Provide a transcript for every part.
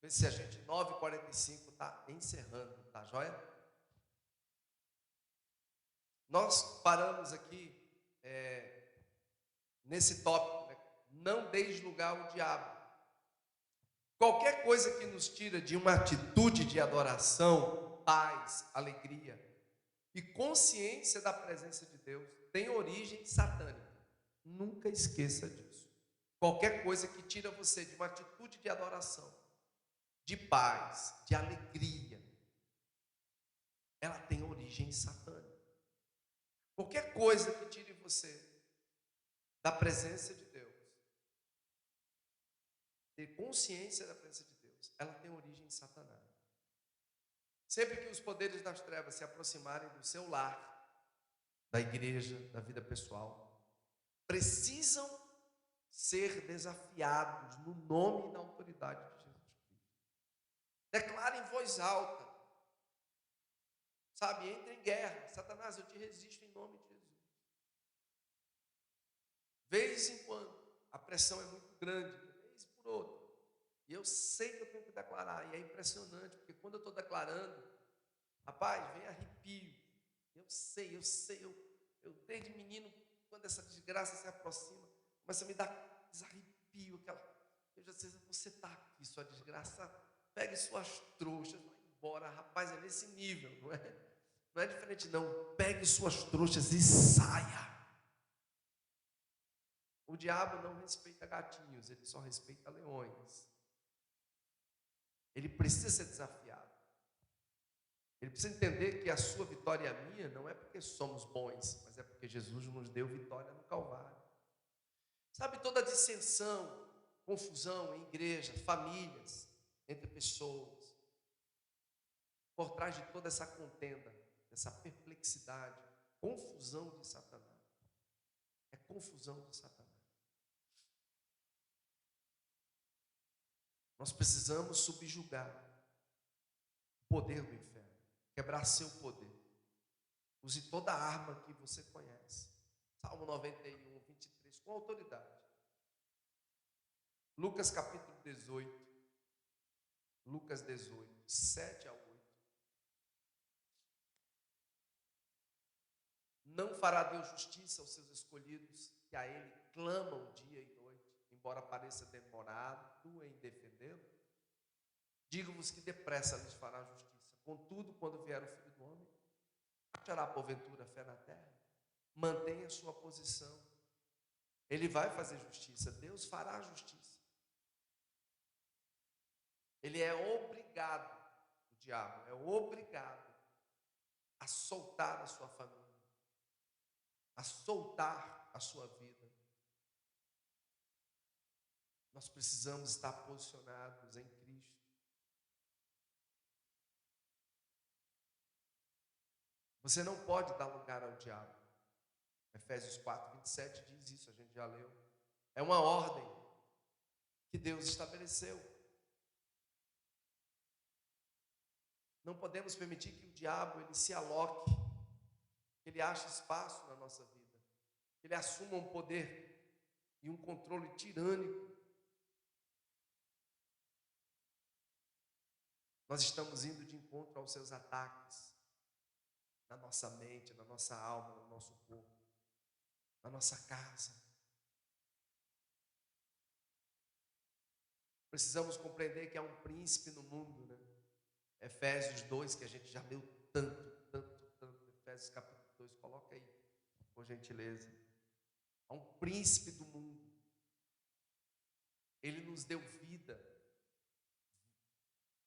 Vê se a gente, 9h45, está encerrando, tá joia? Nós paramos aqui nesse tópico, né? Não deis lugar ao diabo. Qualquer coisa que nos tira de uma atitude de adoração, paz, alegria e consciência da presença de Deus tem origem satânica. Nunca esqueça disso. Qualquer coisa que tira você de uma atitude de adoração, de paz, de alegria, ela tem origem satânica. Qualquer coisa que tire você da presença de Deus, ter consciência da presença de Deus, ela tem origem em Satanás. Sempre que os poderes das trevas se aproximarem do seu lar, da igreja, da vida pessoal, precisam ser desafiados no nome e na autoridade de Jesus Cristo. Declare em voz alta, sabe, entre em guerra. Satanás, eu te resisto em nome de Jesus. Vez em quando, a pressão é muito grande, vez por outra. E eu sei que eu tenho que declarar, e é impressionante, porque quando eu estou declarando, rapaz, vem arrepio. Eu sei, eu desde menino, quando essa desgraça se aproxima, começa a me dar desarrepio, eu já sei, você está aqui, sua desgraça, pegue suas trouxas, vai embora, rapaz, é nesse nível, não é? Não é diferente não, pegue suas trouxas e saia. O diabo não respeita gatinhos, ele só respeita leões. Ele precisa ser desafiado. Ele precisa entender que a sua vitória e a minha não é porque somos bons, mas é porque Jesus nos deu vitória no Calvário. Sabe, toda dissensão, confusão em igreja, famílias, entre pessoas, por trás de toda essa contenda, essa perplexidade, confusão de Satanás. É confusão de Satanás. Nós precisamos subjugar o poder do inferno, quebrar seu poder. Use toda a arma que você conhece. Salmo 91, 23, com autoridade. Lucas capítulo 18. Lucas 18, 7 a 8. Não fará Deus justiça aos seus escolhidos, que a Ele clamam dia e noite, embora pareça demorado em defendê-lo? Digo-vos que depressa lhes fará justiça. Contudo, quando vier o Filho do Homem, achará porventura fé na terra? Mantenha sua posição. Ele vai fazer justiça. Deus fará justiça. Ele é obrigado, o diabo é obrigado a soltar a sua família, a soltar a sua vida. Nós precisamos estar posicionados em Cristo. Você não pode dar lugar ao diabo. Efésios 4, 27 diz isso, a gente já leu. É uma ordem que Deus estabeleceu. Não podemos permitir que o diabo ele se aloque, que ele ache espaço na nossa vida, que ele assuma um poder e um controle tirânico. Nós estamos indo de encontro aos seus ataques na nossa mente, na nossa alma, no nosso corpo, na nossa casa. Precisamos compreender que há um príncipe no mundo, né? Efésios 2, que a gente já leu tanto. Efésios capítulo 2, coloca aí, por gentileza. Há um príncipe do mundo. Ele nos deu vida.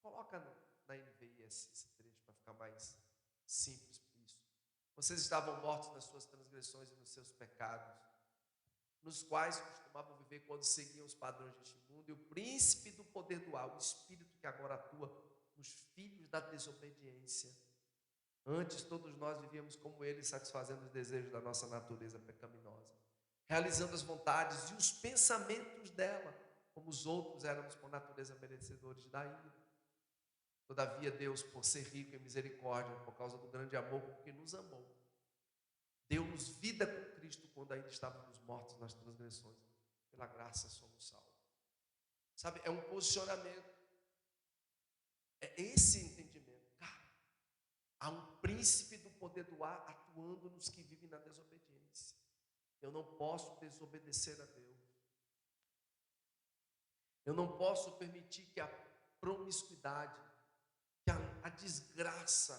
Coloca na NVI esse trecho para ficar mais simples por isso. Vocês estavam mortos nas suas transgressões e nos seus pecados, nos quais costumavam viver quando seguiam os padrões deste mundo, e o príncipe do poder do ar, o espírito que agora atua nos filhos da desobediência. Antes todos nós vivíamos como ele, satisfazendo os desejos da nossa natureza pecaminosa, realizando as vontades e os pensamentos dela, como os outros éramos por natureza merecedores da ira. Todavia Deus, por ser rico em misericórdia, por causa do grande amor com que nos amou, deu-nos vida com Cristo quando ainda estávamos mortos nas transgressões. Pela graça somos salvos. Sabe, é um posicionamento. É esse entendimento. Cara, há um príncipe do poder do ar atuando nos que vivem na desobediência. Eu não posso desobedecer a Deus. Eu não posso permitir que a promiscuidade, que a desgraça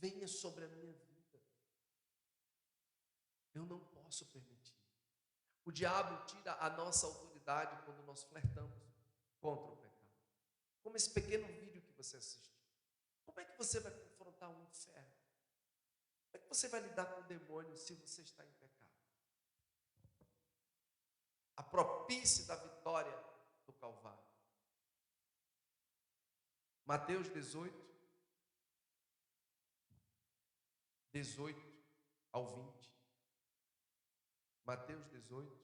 venha sobre a minha vida. Eu não posso permitir. O diabo tira a nossa autoridade quando nós flertamos contra o pecado. Como esse pequeno vídeo que você assistiu. Como é que você vai confrontar o inferno? Como é que você vai lidar com o demônio se você está em pecado? A propície da vitória do Calvário. Mateus 18 ao 20. Mateus 18.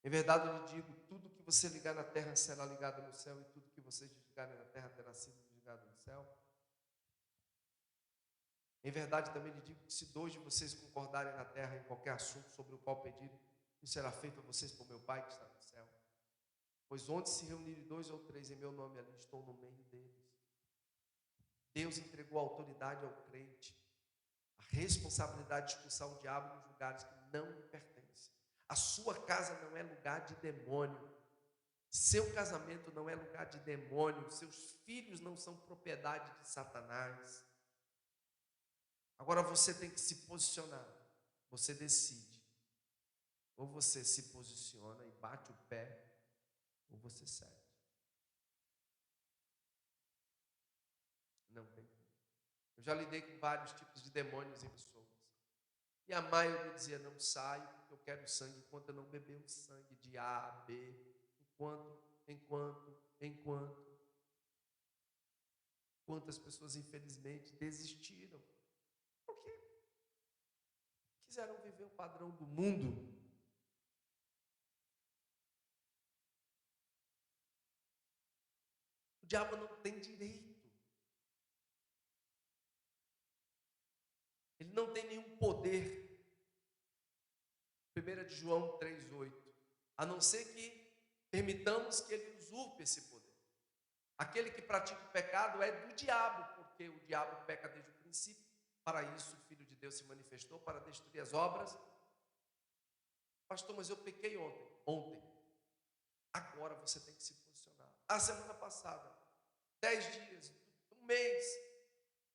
Em verdade eu lhe digo, tudo que você ligar na terra será ligado no céu, e tudo que vocês desligarem na terra terá sido desligado no céu. Em verdade também lhe digo que se dois de vocês concordarem na terra em qualquer assunto sobre o qual pedirem, isso será feito a vocês por meu Pai que está no céu. Pois onde se reunirem 2 ou 3 em meu nome, ali estou no meio deles. Deus entregou a autoridade ao crente, a responsabilidade de expulsar o diabo nos lugares que não lhe pertencem. A sua casa não é lugar de demônio. Seu casamento não é lugar de demônio. Seus filhos não são propriedade de Satanás. Agora você tem que se posicionar. Você decide. Ou você se posiciona e bate o pé, ou você segue. Não tem. Eu já lidei com vários tipos de demônios em pessoas. E a maioria dizia, não saio, porque eu quero sangue, enquanto eu não beber o sangue de A, B, enquanto. Quantas pessoas, infelizmente, desistiram. Por quê? Quiseram viver o padrão do mundo. O diabo não tem direito. Ele não tem nenhum poder. 1 de João 3,8. A não ser que permitamos que ele usurpe esse poder. Aquele que pratica o pecado é do diabo, porque o diabo peca desde o princípio. Para isso o Filho de Deus se manifestou, para destruir as obras. Pastor, mas eu pequei ontem. Agora você tem que se posicionar. A semana passada, 10 dias, um mês,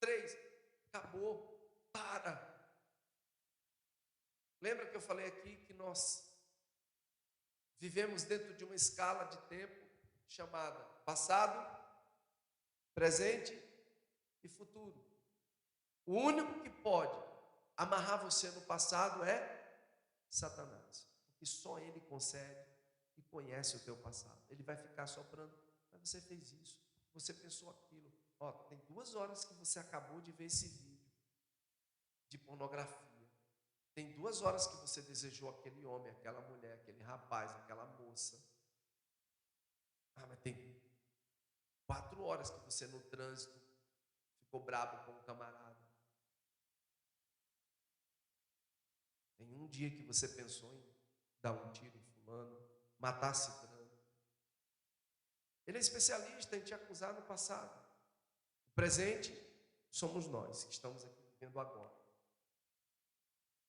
3, acabou, para. Lembra que eu falei aqui que nós vivemos dentro de uma escala de tempo chamada passado, presente e futuro. O único que pode amarrar você no passado é Satanás, porque só ele consegue e conhece o teu passado. Ele vai ficar soprando, mas você fez isso, você pensou aquilo. Ó, tem 2 horas que você acabou de ver esse vídeo de pornografia. Tem 2 horas que você desejou aquele homem, aquela mulher, aquele rapaz, aquela moça. Ah, mas tem 4 horas que você no trânsito ficou brabo com um camarada. Tem um dia que você pensou em dar um tiro em fulano, matar ciclano. Ele é especialista em te acusar no passado. O presente somos nós que estamos aqui vivendo agora.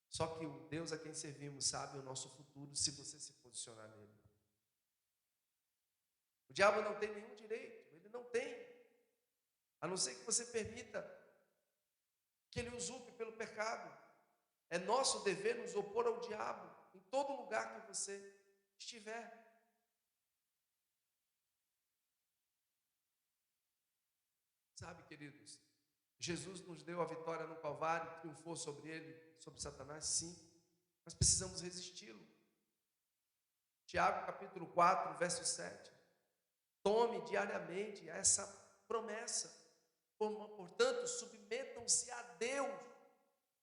Só que o Deus a quem servimos sabe o nosso futuro se você se posicionar nele. O diabo não tem nenhum direito, ele não tem. A não ser que você permita que ele usurpe pelo pecado. É nosso dever nos opor ao diabo em todo lugar que você estiver. Sabe, queridos, Jesus nos deu a vitória no Calvário, triunfou sobre ele, sobre Satanás, sim. Mas precisamos resisti-lo. Tiago capítulo 4, verso 7. Tome diariamente essa promessa. Portanto, submetam-se a Deus.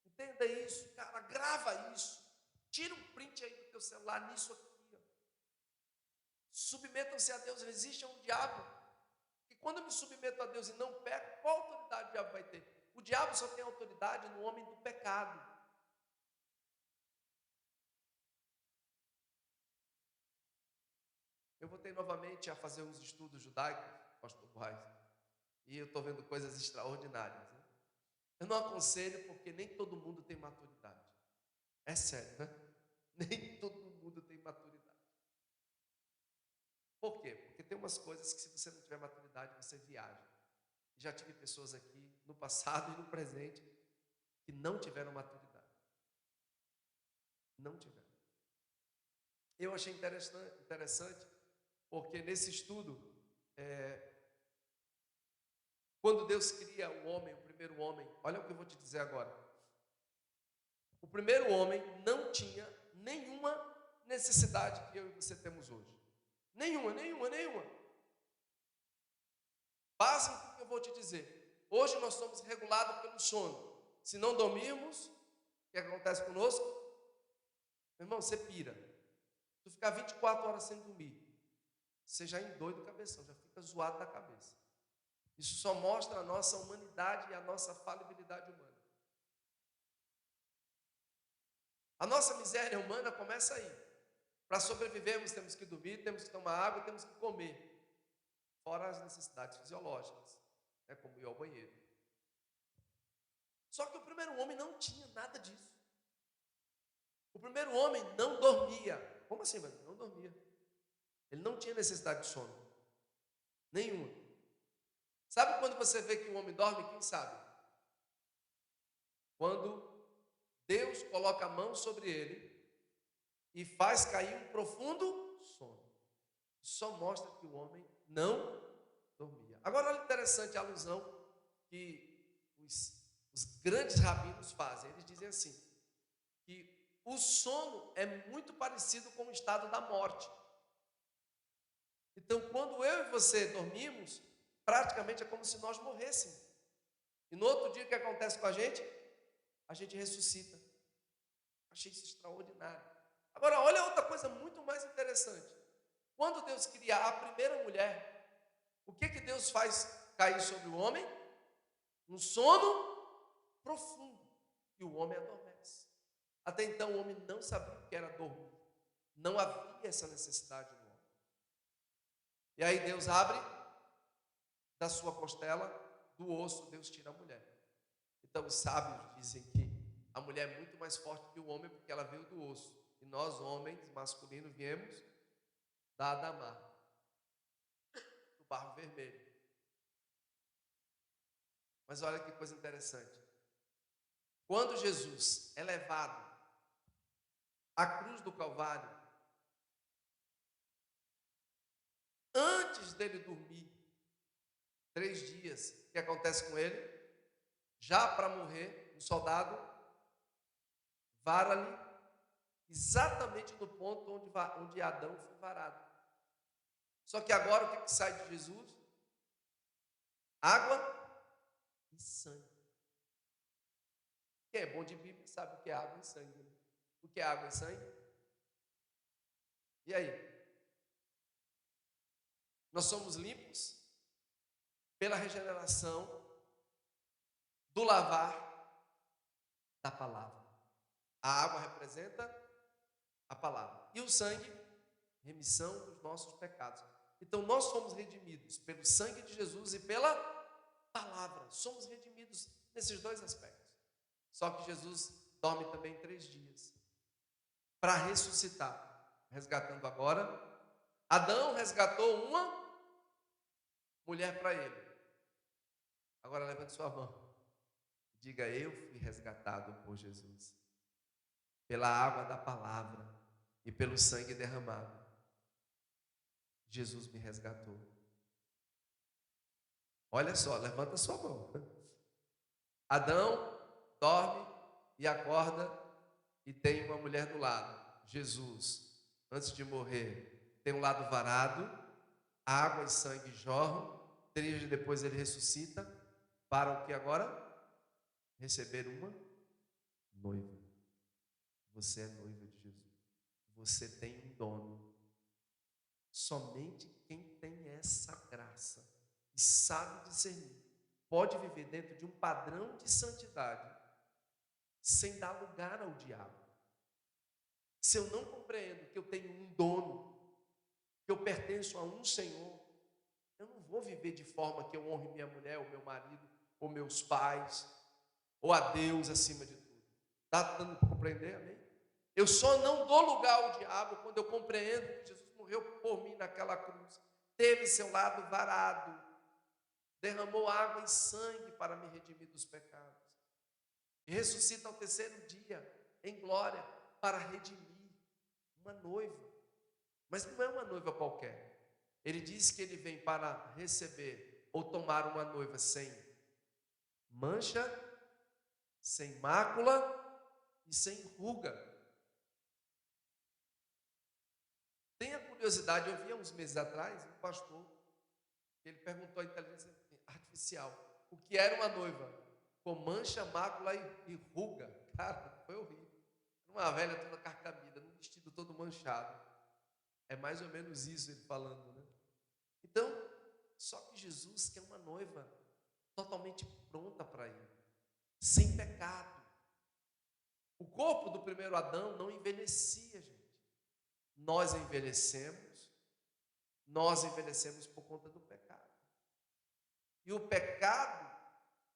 Entenda isso, cara, grava isso. Tira um print aí do teu celular nisso aqui. Ó. Submetam-se a Deus, resistam ao diabo. E quando eu me submeto a Deus e não peco, qual autoridade o diabo vai ter? O diabo só tem autoridade no homem do pecado. Eu voltei novamente a fazer uns estudos judaicos, pastor Boaz. E eu estou vendo coisas extraordinárias, né? Eu não aconselho porque nem todo mundo tem maturidade. É sério, né? Nem todo mundo tem maturidade. Por quê? Porque tem umas coisas que se você não tiver maturidade, você viaja. Já tive pessoas aqui no passado e no presente que não tiveram maturidade. Não tiveram. Eu achei interessante porque nesse estudo, quando Deus cria o homem, o primeiro homem, olha o que eu vou te dizer agora. O primeiro homem não tinha nenhuma necessidade que eu e você temos hoje. Nenhuma. Básico que eu vou te dizer. Hoje nós somos regulados pelo sono. Se não dormirmos, o que acontece conosco? Meu irmão, você pira. Tu ficar 24 horas sem dormir, você já endoida o cabeção, já fica zoado da cabeça. Isso só mostra a nossa humanidade e a nossa falibilidade humana. A nossa miséria humana começa aí. Para sobrevivermos, temos que dormir, temos que tomar água, temos que comer. Fora as necessidades fisiológicas, né, como ir ao banheiro. Só que o primeiro homem não tinha nada disso. O primeiro homem não dormia. Como assim, mano? Não dormia. Ele não tinha necessidade de sono. Nenhuma. Sabe quando você vê que um homem dorme? Quem sabe? Quando Deus coloca a mão sobre ele e faz cair um profundo sono. Só mostra que o homem não dormia. Agora, olha interessante a alusão que os grandes rabinos fazem. Eles dizem assim, que o sono é muito parecido com o estado da morte. Então, quando eu e você dormimos, praticamente é como se nós morrêssemos. E no outro dia, o que acontece com a gente? A gente ressuscita. Achei isso extraordinário. Agora, olha outra coisa muito mais interessante. Quando Deus cria a primeira mulher, o que Deus faz cair sobre o homem? Um sono profundo. E o homem adormece. Até então, o homem não sabia o que era dormir. Não havia essa necessidade no homem. E aí Deus abre da sua costela, do osso, Deus tira a mulher. Então, os sábios dizem que a mulher é muito mais forte que o homem porque ela veio do osso. E nós, homens masculinos, viemos da Adamá, do barro vermelho. Mas olha que coisa interessante. Quando Jesus é levado à cruz do Calvário, antes dele dormir 3 dias, o que acontece com ele? Já para morrer, o soldado vara-lhe exatamente no ponto onde Adão foi varado. Só que agora o que sai de Jesus? Água e sangue. Quem é bom de Bíblia sabe o que é água e sangue, né? O que é água e sangue? E aí? Nós somos limpos pela regeneração do lavar da palavra. A água representa a palavra. E o sangue, remissão dos nossos pecados. Então nós somos redimidos pelo sangue de Jesus e pela palavra. Somos redimidos nesses dois aspectos. Só que Jesus dorme também 3 dias para ressuscitar. Resgatando agora. Adão resgatou uma mulher para ele. Agora levante sua mão. Diga, eu fui resgatado por Jesus. Pela água da palavra e pelo sangue derramado. Jesus me resgatou. Olha só, levanta sua mão. Adão dorme e acorda e tem uma mulher do lado. Jesus, antes de morrer, tem um lado varado, água e sangue jorram. 3 dias depois ele ressuscita. Para o que agora? Receber uma noiva. Você é noiva de Jesus. Você tem um dono. Somente quem tem essa graça e sabe discernir pode viver dentro de um padrão de santidade sem dar lugar ao diabo. Se eu não compreendo que eu tenho um dono, que eu pertenço a um Senhor, Eu não vou viver de forma que eu honre minha mulher, ou meu marido, ou meus pais, ou a Deus acima de tudo. Está dando para compreender, amém? Eu só não dou lugar ao diabo quando eu compreendo que Jesus morreu por mim naquela cruz, teve seu lado varado, derramou água e sangue para me redimir dos pecados, e ressuscita ao terceiro dia, em glória, para redimir uma noiva. Mas não é uma noiva qualquer. Ele diz que ele vem para receber ou tomar uma noiva sem mancha, sem mácula e sem ruga. Tenha curiosidade, eu vi há uns meses atrás um pastor, ele perguntou à inteligência artificial o que era uma noiva com mancha, mácula e ruga. Cara, foi horrível. Uma velha toda carcamida, num vestido todo manchado. É mais ou menos isso ele falando, né? Então, só que Jesus quer uma noiva totalmente pronta para ele, sem pecado. O corpo do primeiro Adão não envelhecia, gente. Nós envelhecemos por conta do pecado. E o pecado,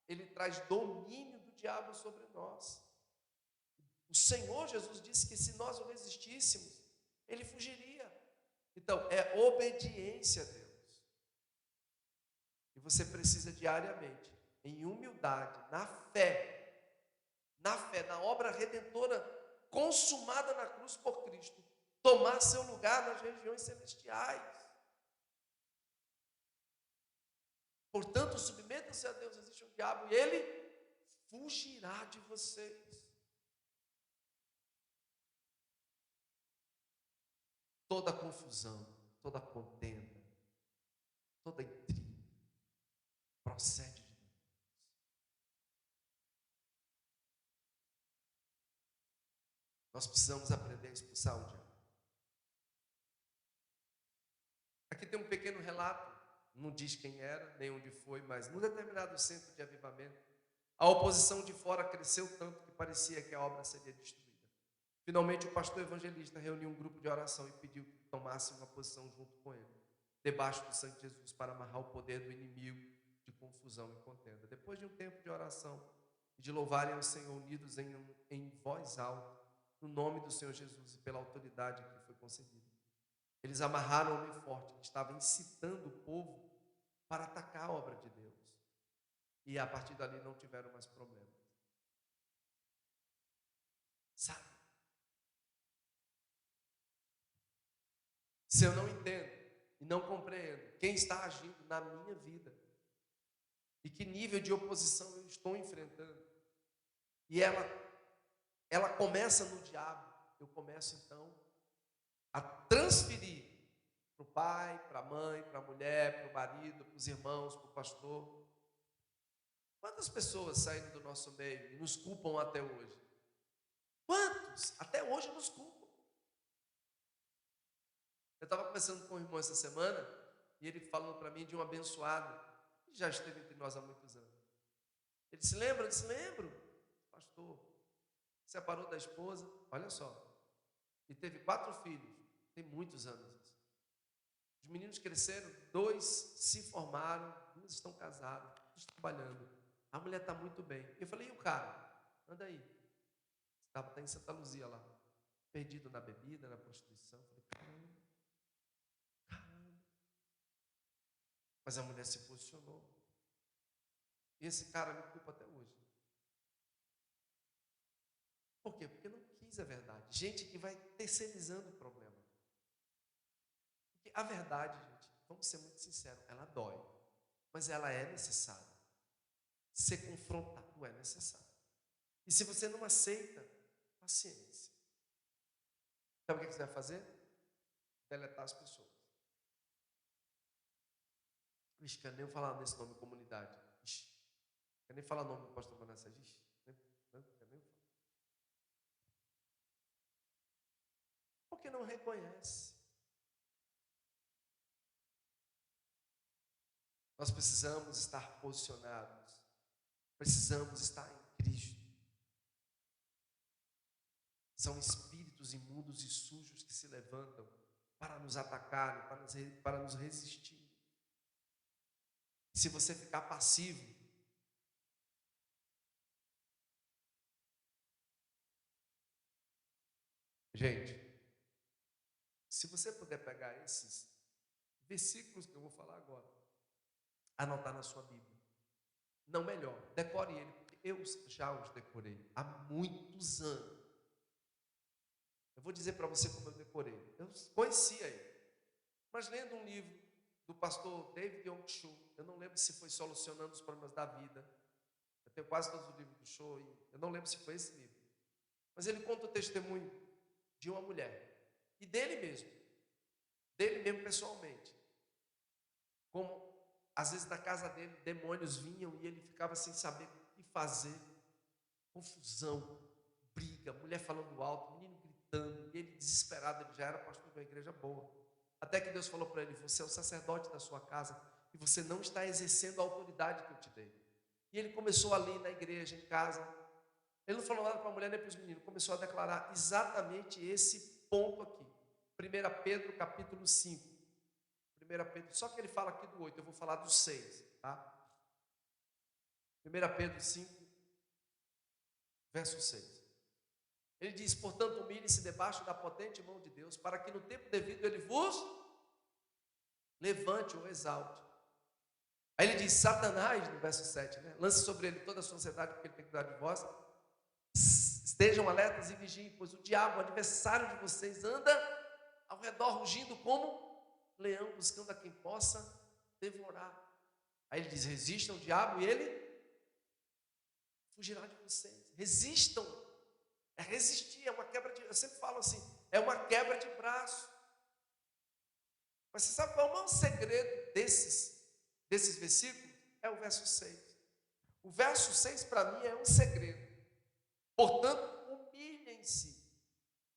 ele traz domínio do diabo sobre nós. O Senhor Jesus disse que se nós o resistíssemos, ele fugiria. Então, é obediência a Deus. E você precisa diariamente, em humildade, na fé, na obra redentora consumada na cruz por Cristo, tomar seu lugar nas regiões celestiais. Portanto, submetam-se a Deus, existe um diabo e ele fugirá de vocês. Toda confusão, toda contenda, toda intriga procede de Deus. Nós precisamos aprender a expulsar o diabo. Aqui tem um pequeno relato, não diz quem era, nem onde foi, mas num determinado centro de avivamento, a oposição de fora cresceu tanto que parecia que a obra seria destruída. Finalmente, o pastor evangelista reuniu um grupo de oração e pediu que tomasse uma posição junto com ele, debaixo do sangue de Jesus, para amarrar o poder do inimigo de confusão e contenda. Depois de um tempo de oração e de louvarem ao Senhor unidos em voz alta, no nome do Senhor Jesus e pela autoridade que lhe foi concedida, eles amarraram o homem forte que estava incitando o povo para atacar a obra de Deus. E a partir dali não tiveram mais problemas. Sabe? Se eu não entendo e não compreendo quem está agindo na minha vida e que nível de oposição eu estou enfrentando, e ela começa no diabo, eu começo então a transferir para o pai, para a mãe, para a mulher, para o marido, para os irmãos, para o pastor. Quantas pessoas saíram do nosso meio e nos culpam até hoje? Quantos até hoje nos culpam? Eu estava conversando com um irmão essa semana e ele falando para mim de um abençoado que já esteve entre nós há muitos anos. Ele se lembra? Eu disse, lembro, pastor, separou da esposa, olha só, e teve 4 filhos, tem muitos anos isso. Os meninos cresceram, 2 se formaram, 2 estão casados, todos trabalhando. A mulher está muito bem. Eu falei, e o cara? Anda aí. Está em Santa Luzia lá, perdido na bebida, na prostituição. Eu falei, caramba. Mas a mulher se posicionou. E esse cara me culpa até hoje. Por quê? Porque não quis a verdade. Gente que vai terceirizando o problema. Porque a verdade, gente, vamos ser muito sinceros, ela dói. Mas ela é necessária. Ser confrontado é necessário. E se você não aceita, paciência. Sabe o que você vai fazer? Deletar as pessoas. Ixi, quero nem falar nesse nome comunidade. Ixi, quero nem falar o nome do pastor Manassés. Ixi, não quero nem falar. Porque não reconhece. Nós precisamos estar posicionados. Precisamos estar em Cristo. São espíritos imundos e sujos que se levantam para nos atacarem, para nos resistir. se você ficar passivo, gente, se você puder pegar esses versículos que eu vou falar agora, anotar na sua Bíblia, não melhor, decore ele, porque eu já os decorei há muitos anos. Eu vou dizer para você como eu decorei. Eu conhecia ele, mas lendo um livro do pastor David Yong Cho, eu não lembro se foi Solucionando os Problemas da Vida. Eu tenho quase todos os livros do Cho e eu não lembro se foi esse livro. Mas ele conta o testemunho de uma mulher e dele mesmo pessoalmente. Como às vezes na casa dele demônios vinham e ele ficava sem saber o que fazer, confusão, briga, mulher falando alto, menino gritando, e ele desesperado, ele já era pastor de uma igreja boa. Até que Deus falou para ele: você é o sacerdote da sua casa e você não está exercendo a autoridade que eu te dei. E ele começou ali na igreja, em casa. Ele não falou nada para a mulher nem para os meninos, começou a declarar exatamente esse ponto aqui. 1 Pedro capítulo 5. 1 Pedro, só que ele fala aqui do 8, eu vou falar do 6, tá? 1 Pedro 5, verso 6. Ele diz: portanto, humilhe-se debaixo da potente mão de Deus, para que no tempo devido ele vos levante ou exalte. Aí ele diz: Satanás, no verso 7, né? Lance sobre ele toda a sua ansiedade, porque ele tem que cuidar de vós. Estejam alertas e vigiem, pois o diabo, o adversário de vocês, anda ao redor rugindo como leão, buscando a quem possa devorar. Aí ele diz: resistam ao diabo e ele fugirá de vocês. Resistam. É resistir, é uma quebra de... Eu sempre falo assim, é uma quebra de braço. Mas você sabe qual é o maior segredo desses versículos? É o verso 6. O verso 6 para mim é um segredo. Portanto, humilhem-se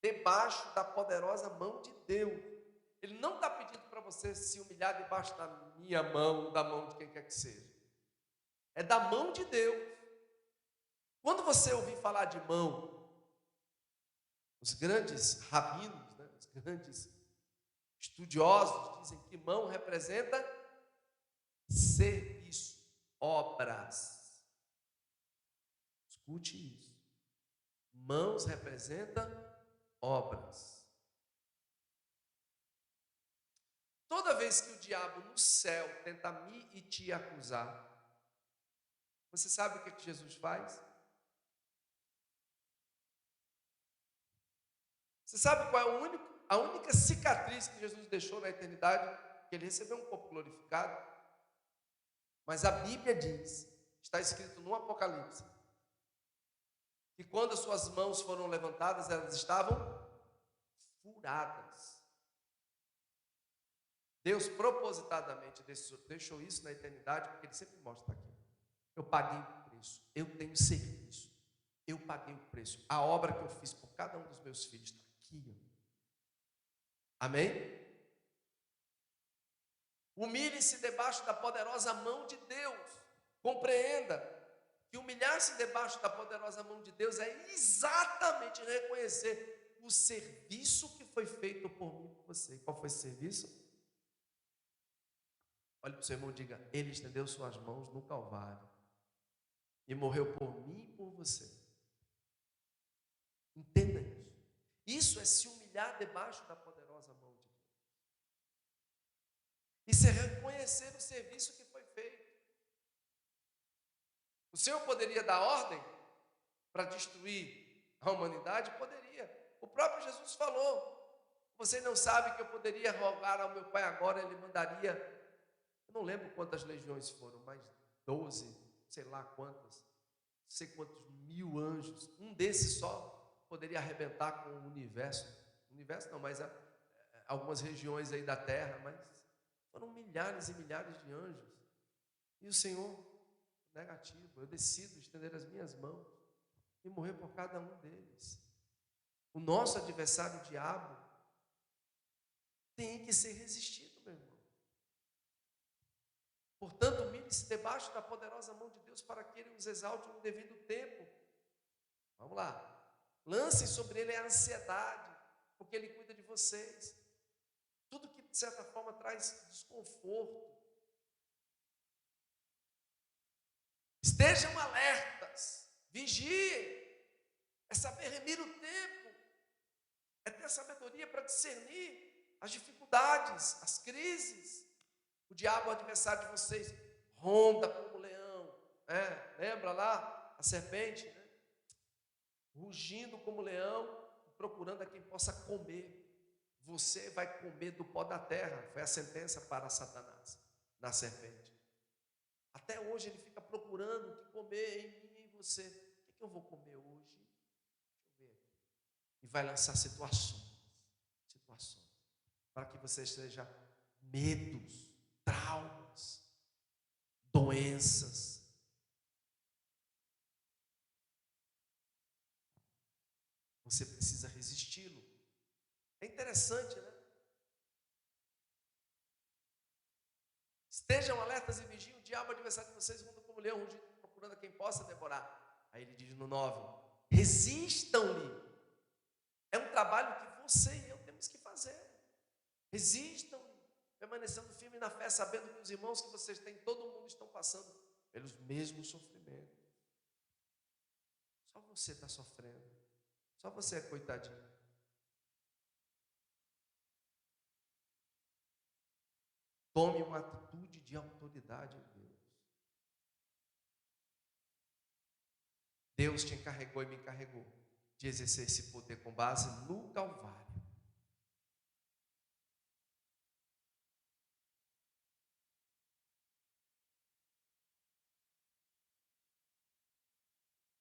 debaixo da poderosa mão de Deus. Ele não está pedindo para você se humilhar debaixo da minha mão, ou da mão de quem quer que seja. É da mão de Deus. Quando você ouvir falar de mão, os grandes rabinos, né, os grandes estudiosos dizem que mão representa serviço, obras. Escute isso. Mãos representa obras. Toda vez que o diabo no céu tenta me e te acusar, você sabe o que Jesus faz? Você sabe qual é a única cicatriz que Jesus deixou na eternidade? Que ele recebeu um corpo glorificado. Mas a Bíblia diz, está escrito no Apocalipse, que quando as suas mãos foram levantadas, elas estavam furadas. Deus propositadamente deixou isso na eternidade, porque Ele sempre mostra aqui. Eu paguei o preço, eu tenho serviço, eu paguei o preço. A obra que eu fiz por cada um dos meus filhos está aqui. Amém? Humilhe-se debaixo da poderosa mão de Deus. Compreenda que humilhar-se debaixo da poderosa mão de Deus é exatamente reconhecer o serviço que foi feito por mim e por você. Qual foi esse serviço? Olhe para o seu irmão e diga: Ele estendeu suas mãos no Calvário e morreu por mim e por você. Entenda isso. Isso é se humilhar debaixo da poderosa mão de Deus. Isso é reconhecer o serviço que foi feito. O Senhor poderia dar ordem para destruir a humanidade? Poderia. O próprio Jesus falou: você não sabe que eu poderia rogar ao meu Pai agora, Ele mandaria, eu não lembro quantas legiões foram, mas 12, sei lá quantas, não sei quantos mil anjos, um desses só poderia arrebentar com o universo não, mas algumas regiões aí da terra, mas foram milhares e milhares de anjos, e o Senhor, negativo, eu decido estender as minhas mãos e morrer por cada um deles. O nosso adversário, o diabo, tem que ser resistido, meu irmão. Portanto, humilhe-se debaixo da poderosa mão de Deus para que Ele os exalte no devido tempo. Vamos lá. Lancem sobre Ele a ansiedade, porque Ele cuida de vocês. Tudo que, de certa forma, traz desconforto. Estejam alertas, vigiem. É saber remir o tempo, é ter sabedoria para discernir as dificuldades, as crises. O diabo, o adversário de vocês, ronda como leão, lembra lá a serpente, né? Rugindo como leão, procurando a quem possa comer. Você vai comer do pó da terra, foi a sentença para Satanás na serpente. Até hoje ele fica procurando o que comer em mim e em você. O que eu vou comer hoje? Deixa eu ver aqui. E vai lançar situações, para que você seja medos, traumas, doenças. Você precisa resisti-lo. É interessante, né? Estejam alertas e vigiem, o diabo adversário de vocês ronda como leão, rugindo, procurando a quem possa devorar. Aí ele diz no 9, resistam-lhe. É um trabalho que você e eu temos que fazer. Resistam-lhe, permanecendo firme na fé, sabendo que os irmãos que vocês têm, todo mundo estão passando pelos mesmos sofrimentos. Só você está sofrendo. Só você é coitadinho. Tome uma atitude de autoridade em Deus. Deus te encarregou e me encarregou de exercer esse poder com base no Calvário.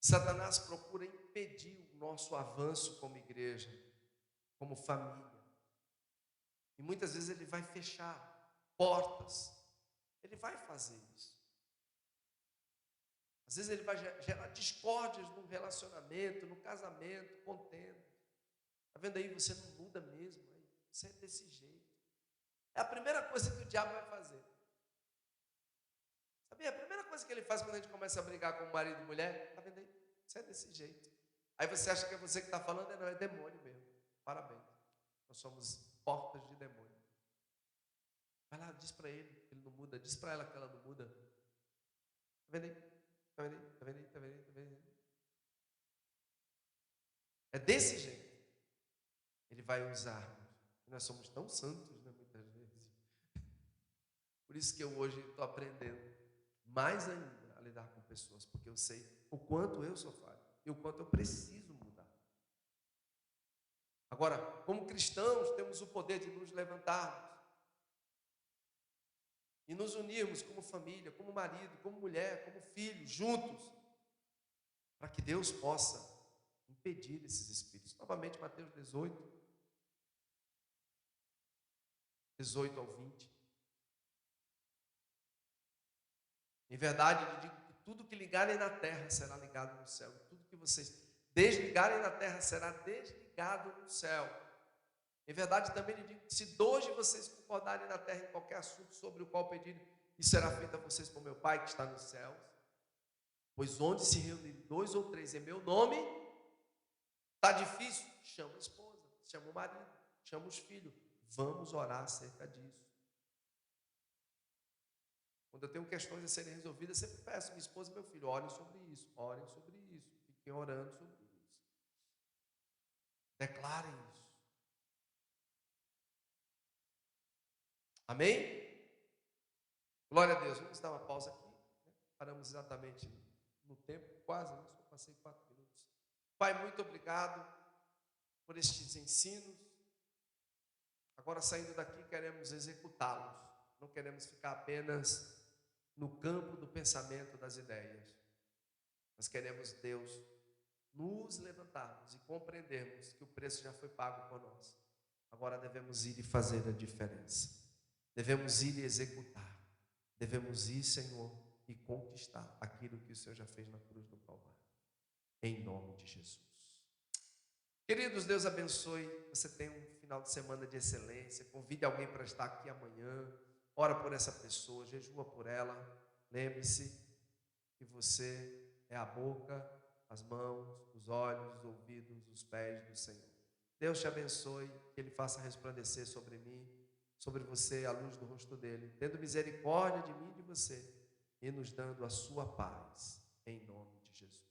Satanás procura impedir o nosso avanço como igreja, como família. E muitas vezes ele vai fechar portas. Ele vai fazer isso. Às vezes ele vai gerar discórdias no relacionamento, no casamento, contenda. Está vendo aí? Você não muda mesmo. Você é desse jeito. É a primeira coisa que o diabo vai fazer. Sabia? A primeira coisa que ele faz quando a gente começa a brigar com o marido e mulher, está vendo aí? Você é desse jeito. Aí você acha que é você que está falando, não, é demônio mesmo. Parabéns. Nós somos portas de demônio. Vai lá, diz para ele que ele não muda, diz para ela que ela não muda. Está vendo aí? Está vendo aí? Está vendo aí? Está vendo aí? Está vendo aí? É desse jeito. Ele vai usar. Nós somos tão santos, né, muitas vezes. Por isso que eu hoje estou aprendendo mais ainda a lidar com pessoas, porque eu sei o quanto eu sou falho e o quanto eu preciso mudar. Agora, como cristãos, temos o poder de nos levantarmos e nos unirmos como família, como marido, como mulher, como filho, juntos, para que Deus possa impedir esses espíritos. Novamente, Mateus 18 ao 20. Em verdade, eu digo que tudo que ligarem na terra será ligado no céu. E tudo que vocês desligarem na terra será desligado no céu. Em verdade, também lhe digo que se dois de vocês concordarem na terra em qualquer assunto sobre o qual pedirem, isso será feito a vocês por meu Pai que está nos céus. Pois onde se reunirem 2 ou 3 em meu nome, está difícil? Chama a esposa, chama o marido, chama os filhos. Vamos orar acerca disso. Quando eu tenho questões a serem resolvidas, eu sempre peço, minha esposa e meu filho, orem sobre isso, fiquem orando sobre isso. Declarem isso. Amém? Glória a Deus. Vamos dar uma pausa aqui. Né? Paramos exatamente no tempo, quase, né? Só passei 4 minutos. Pai, muito obrigado por estes ensinos. Agora, saindo daqui, queremos executá-los. Não queremos ficar apenas no campo do pensamento, das ideias. Nós queremos, Deus, nos levantarmos e compreendermos que o preço já foi pago por nós. Agora devemos ir e fazer a diferença. Devemos ir e executar. Devemos ir, Senhor, e conquistar aquilo que o Senhor já fez na cruz do Calvário. Em nome de Jesus. Queridos, Deus abençoe. Você tem um final de semana de excelência. Convide alguém para estar aqui amanhã. Ora por essa pessoa, jejua por ela. Lembre-se que você é a boca, as mãos, os olhos, os ouvidos, os pés do Senhor. Deus te abençoe, que Ele faça resplandecer sobre mim, sobre você, a luz do rosto dele, tendo misericórdia de mim e de você, e nos dando a sua paz. em nome de Jesus.